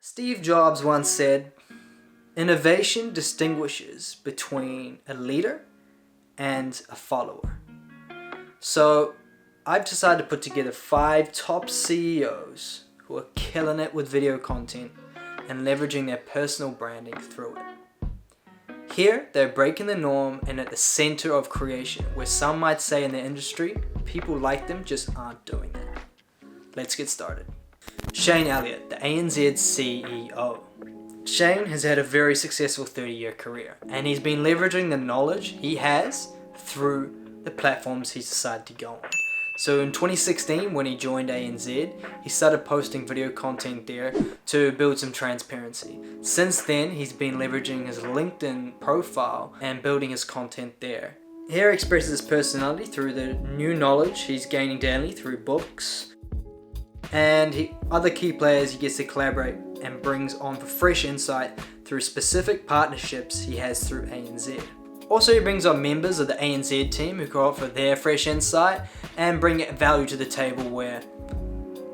Steve Jobs once said, "Innovation distinguishes between a leader and a follower." So I've decided to put together 5 top CEOs who are killing it with video content and leveraging their personal branding through it. Here, they're breaking the norm and at the center of creation, where some might say in the industry, people like them just aren't doing that. Let's get started. Shane Elliot, the ANZ CEO. Shane has had a very successful 30-year career, and he's been leveraging the knowledge he has through the platforms he's decided to go on. So in 2016, when he joined ANZ, he started posting video content there to build some transparency. Since then, he's been leveraging his LinkedIn profile and building his content there. Here he expresses his personality through the new knowledge he's gaining daily through books, and other key players he gets to collaborate and brings on for fresh insight through specific partnerships he has through ANZ. Also, he brings on members of the ANZ team who can offer their fresh insight and bring value to the table where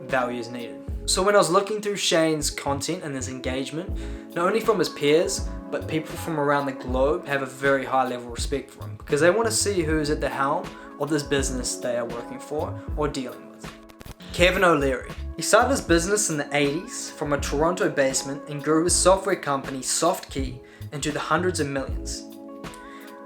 value is needed. So when I was looking through Shane's content and his engagement, not only from his peers, but people from around the globe have a very high level of respect for him because they want to see who's at the helm of this business they are working for or dealing with. Kevin OLeary. He started his business in the 80s from a Toronto basement and grew his software company SoftKey into the hundreds of millions.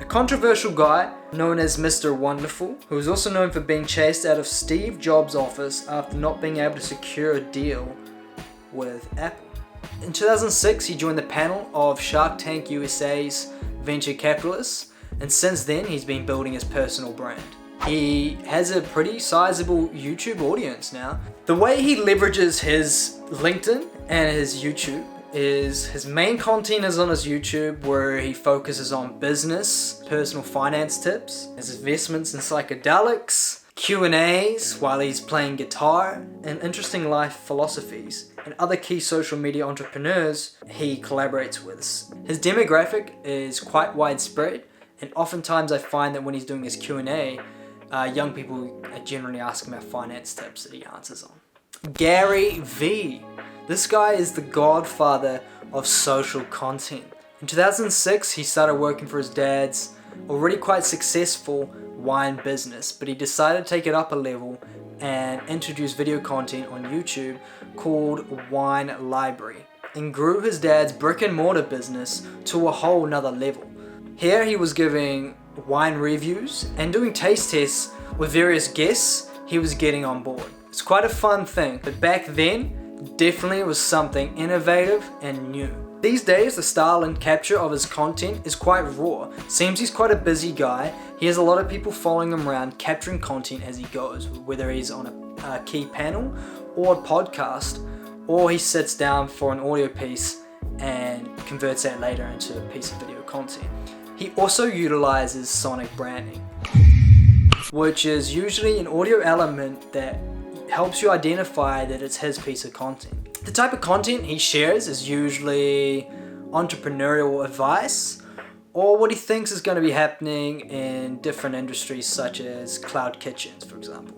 A controversial guy known as Mr. Wonderful, who is also known for being chased out of Steve Jobs' office after not being able to secure a deal with Apple. In 2006, he joined the panel of Shark Tank USA's venture capitalists, and since then he's been building his personal brand. He has a pretty sizable YouTube audience now. The way he leverages his LinkedIn and his YouTube is his main content is on his YouTube, where he focuses on business, personal finance tips, his investments in psychedelics, Q&As while he's playing guitar, and interesting life philosophies, and other key social media entrepreneurs he collaborates with. His demographic is quite widespread, and oftentimes I find that when he's doing his Q&A, young people generally ask him about finance tips that he answers on. Gary V. This guy is the godfather of social content. In 2006, he started working for his dad's already quite successful wine business, but he decided to take it up a level and introduce video content on YouTube called OLeary, and grew his dad's brick and mortar business to a whole nother level. Here he was giving wine reviews and doing taste tests with various guests he was getting on board. It's quite a fun thing, but back then, definitely was something innovative and new. These days, the style and capture of his content is quite raw. Seems he's quite a busy guy. He has a lot of people following him around, capturing content as he goes, whether he's on a key panel or a podcast, or he sits down for an audio piece and converts that later into a piece of video content. He also utilizes sonic branding, which is usually an audio element that helps you identify that it's his piece of content. The type of content he shares is usually entrepreneurial advice or what he thinks is going to be happening in different industries such as cloud kitchens, for example.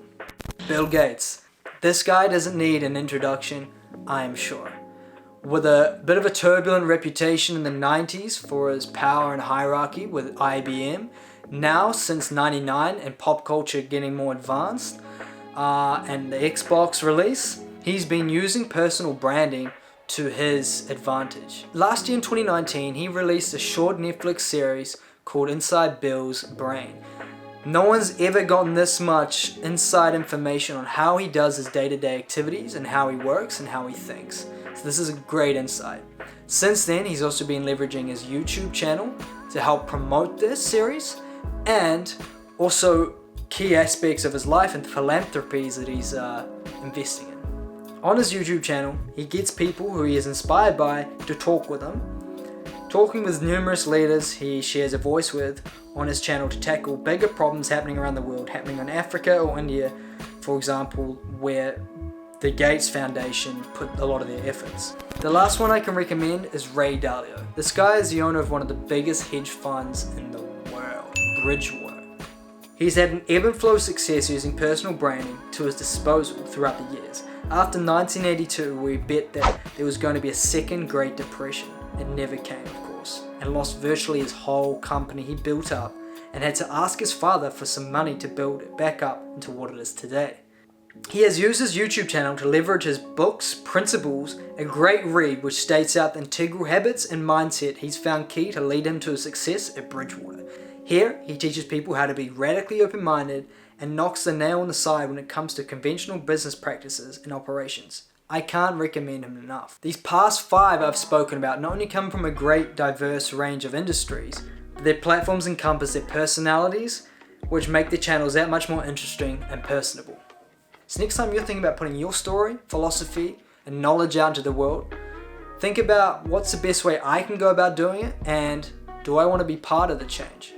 Bill Gates. This guy doesn't need an introduction, I am sure. With a bit of a turbulent reputation in the 90s for his power and hierarchy with IBM, now since 99 and pop culture getting more advanced, and the Xbox release, he's been using personal branding to his advantage. Last year in 2019, he released a short Netflix series called Inside Bill's Brain. No one's ever gotten this much inside information on how he does his day-to-day activities and how he works and how he thinks. So this is a great insight. Since then, he's also been leveraging his YouTube channel to help promote this series, and also key aspects of his life and philanthropies that he's investing in. On his YouTube channel, he gets people who he is inspired by to talk with him. Talking with numerous leaders he shares a voice with on his channel to tackle bigger problems happening around the world, happening in Africa or India, for example, where the Gates Foundation put a lot of their efforts. The last one I can recommend is Ray Dalio. This guy is the owner of one of the biggest hedge funds in the world, Bridgewater. He's had an ebb and flow success using personal branding to his disposal throughout the years. After 1982, we bet that there was going to be a second Great Depression. It never came, of course, and lost virtually his whole company he built up and had to ask his father for some money to build it back up into what it is today. He has used his YouTube channel to leverage his books, Principles, a great read which states out the integral habits and mindset he's found key to lead him to his success at Bridgewater. Here, he teaches people how to be radically open-minded and knocks the nail on the side when it comes to conventional business practices and operations. I can't recommend him enough. These past 5 I've spoken about not only come from a great diverse range of industries, but their platforms encompass their personalities, which make their channels that much more interesting and personable. So next time you're thinking about putting your story, philosophy, and knowledge out into the world, think about what's the best way I can go about doing it, and do I want to be part of the change?